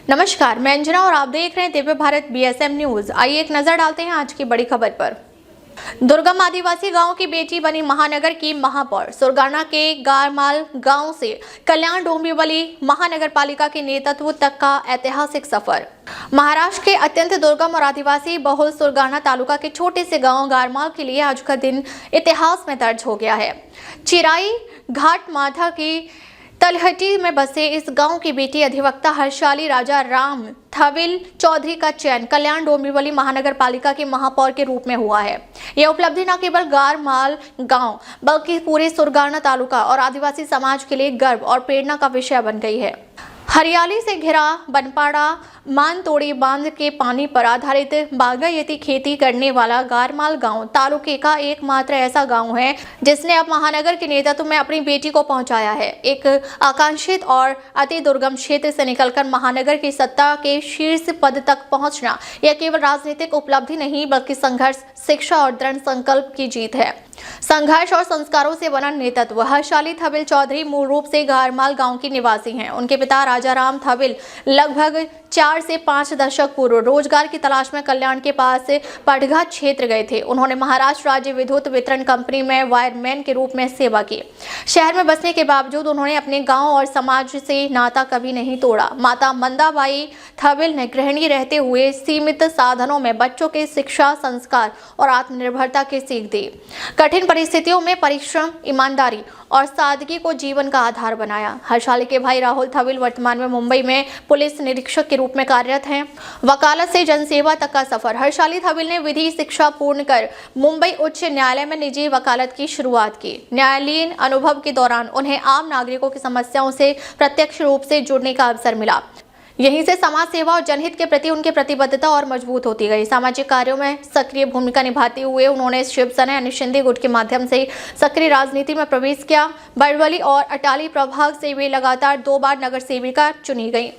नमस्कार, मैं अंजना और आप देख रहे हैं दिव्य भारत बीएसएम न्यूज। आइए एक नजर डालते हैं आज की बड़ी खबर पर। दुर्गम आदिवासी गांव की बेटी बनी महानगर की महापौर। सुरगाना के गारमाल गांव से कल्याण डोंबिवली महानगर पालिका के नेतृत्व तक का ऐतिहासिक सफर। महाराष्ट्र के अत्यंत दुर्गम और आदिवासी बहुल सुरगाना तालुका के छोटे से गांव गारमाल के लिए आज का दिन इतिहास में दर्ज हो गया है। चिराई घाट माथा की तलहटी में बसे इस गांव की बेटी अधिवक्ता हर्षाली राजा राम थविल चौधरी का चयन कल्याण डोंबिवली महानगर पालिका की महापौर के रूप में हुआ है। यह उपलब्धि न केवल गारमाल गांव बल्कि पूरे सुरगाना तालुका और आदिवासी समाज के लिए गर्व और प्रेरणा का विषय बन गई है। हरियाली से घिरा बनपाड़ा मानतोड़ी बांध के पानी पर आधारित बागायती खेती करने वाला गारमाल गांव तालुके का एकमात्र ऐसा गांव है जिसने अब महानगर के नेतृत्व में अपनी बेटी को पहुंचाया है। एक आकांक्षित और अति दुर्गम क्षेत्र से निकलकर महानगर की सत्ता के शीर्ष पद तक पहुंचना यह केवल राजनीतिक उपलब्धि नहीं बल्कि संघर्ष, शिक्षा और दृढ़ संकल्प की जीत है। संघर्ष और संस्कारों से बना नेतृत्व। हर्षाली थविल चौधरी मूल रूप से गारमाल गांव की निवासी हैं। उनके पिता राजा राम थविल लगभग 4 से 5 दशक पूर्व रोजगार की तलाश में कल्याण के पास पटघा क्षेत्र गए थे। उन्होंने महाराष्ट्र राज्य विद्युत वितरण कंपनी में वायरमैन के रूप में सेवा की। शहर में बसने के बावजूद उन्होंने अपने गांव और समाज से नाता कभी नहीं तोड़ा। माता मंदाबाई थविल ने गृहिणी रहते हुए सीमित साधनों में बच्चों के शिक्षा, संस्कार और आत्मनिर्भरता की सीख दी। कठिन परिस्थितियों में परिश्रम, ईमानदारी और सादगी को जीवन का आधार बनाया। हर्षाली के भाई राहुल थविल वर्तमान में मुंबई में पुलिस निरीक्षक के रूप में कार्यरत हैं। वकालत से जनसेवा तक का सफर। हर्षाली थविल ने विधि शिक्षा पूर्ण कर मुंबई उच्च न्यायालय में निजी वकालत की शुरुआत की। न्यायालयीन अनुभव के दौरान उन्हें आम नागरिकों की समस्याओं से प्रत्यक्ष रूप से जुड़ने का अवसर मिला। यहीं से समाज सेवा और जनहित के प्रति उनकी प्रतिबद्धता और मजबूत होती गई। सामाजिक कार्यों में सक्रिय भूमिका निभाते हुए उन्होंने शिवसेना यानी शिंदे गुट के माध्यम से सक्रिय राजनीति में प्रवेश किया। बड़वली और अटाली प्रभाग से वे लगातार 2 बार नगर सेविका चुनी गई।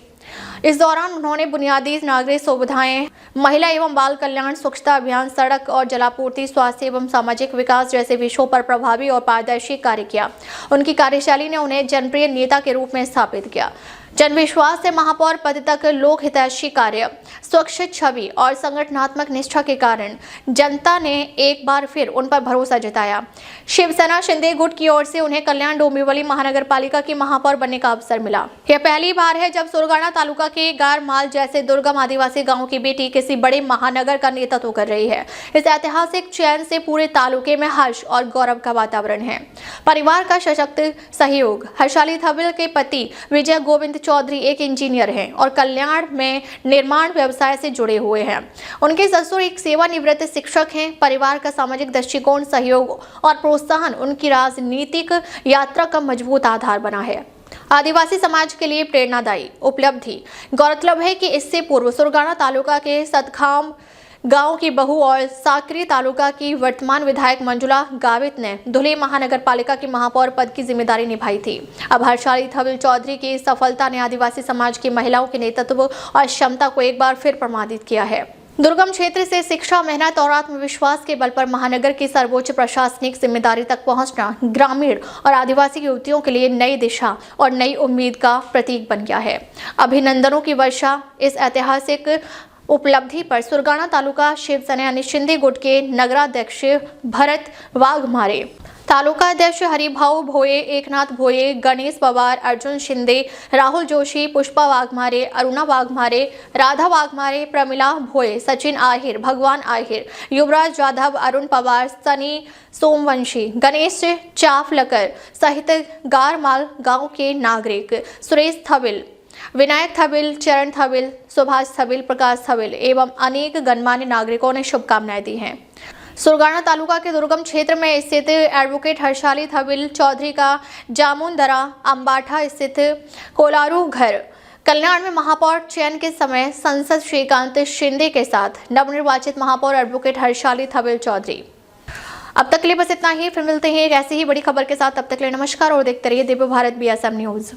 इस दौरान उन्होंने बुनियादी नागरिक सुविधाएं, महिला एवं बाल कल्याण, स्वच्छता अभियान, सड़क और जलापूर्ति, स्वास्थ्य एवं सामाजिक विकास जैसे विषयों पर प्रभावी और पारदर्शी कार्य किया। उनकी कार्यशैली ने उन्हें जनप्रिय नेता के रूप में स्थापित किया। जन विश्वास से महापौर पद तक लोक हितैषी कार्य, स्वच्छ छवि और संगठनात्मक निष्ठा के कारण जनता ने एक बार फिर उन पर भरोसा जताया। शिवसेना शिंदे गुट की ओर से उन्हें कल्याण डोंबिवली महानगर पालिका की महापौर बनने का अवसर मिला। यह पहली बार है जब सुरगाना तालुका के गारमाल जैसे दुर्गम आदिवासी गांव की बेटी किसी बड़े महानगर का नेतृत्व कर रही है। इस ऐतिहासिक चयन से पूरे तालुके में हर्ष और गौरव का वातावरण है। परिवार का सशक्त सहयोग। हर्षाली थविल के पति विजय गोविंद चौधरी एक इंजीनियर हैं और कल्याण में निर्माण व्यवसाय से जुड़े हुए हैं। उनके ससुर एक सेवानिवृत्त शिक्षक हैं। परिवार का सामाजिक दृष्टिकोण, सहयोग और प्रोत्साहन उनकी राजनीतिक यात्रा का मजबूत आधार बना है। आदिवासी समाज के लिए प्रेरणादायी उपलब्धि। गौरतलब है कि इससे पूर्व सुरगाना तालुका के सतखाम गांव की बहू और साकरी तालुका की वर्तमान विधायक मंजुला गावित ने धुले महानगर पालिका की महापौर पद की जिम्मेदारी निभाई थी। अब हर्षाली थविल चौधरी की सफलता ने आदिवासी समाज की महिलाओं के नेतृत्व और क्षमता को एक बार फिर प्रमाणित किया है। दुर्गम क्षेत्र से शिक्षा, मेहनत और आत्मविश्वास के बल पर महानगर की सर्वोच्च प्रशासनिक जिम्मेदारी तक पहुंचना ग्रामीण और आदिवासी युवतियों के लिए नई दिशा और नई उम्मीद का प्रतीक बन गया है। अभिनंदनों की वर्षा। इस ऐतिहासिक उपलब्धि पर सुरगाना तालुका शिवसेना यानी शिंदे गुट के नगराध्यक्ष भरत वाघमारे, तालुका अध्यक्ष हरिभाऊ भोये, एकनाथ भोये, गणेश पवार, अर्जुन शिंदे, राहुल जोशी, पुष्पा वाघमारे, अरुणा वाघमारे, राधा वाघमारे, प्रमिला भोये, सचिन आहिर, भगवान आहिर, युवराज जाधव, अरुण पवार, सनी सोमवंशी, गणेश चाफलकर सहित गारमाल गांव के नागरिक सुरेश थविल, विनायक थविल, चरण थविल, सुभाष थविल, प्रकाश थविल एवं अनेक गणमान्य नागरिकों ने शुभकामनाएं दी हैं। सुरगाना तालुका के दुर्गम क्षेत्र में स्थित एडवोकेट हर्षाली थविल चौधरी का जामुनदरा अंबाठा स्थित कोलारू घर कल्याण में महापौर चयन के समय सांसद श्रीकांत शिंदे के साथ नवनिर्वाचित महापौर एडवोकेट हर्षाली थविल चौधरी। अब तक के लिए बस इतना ही। फिर मिलते हैं एक ऐसी ही बड़ी खबर के साथ। तब तक के लिए नमस्कार और देखते रहिए दिव्य भारत बीएसएम न्यूज।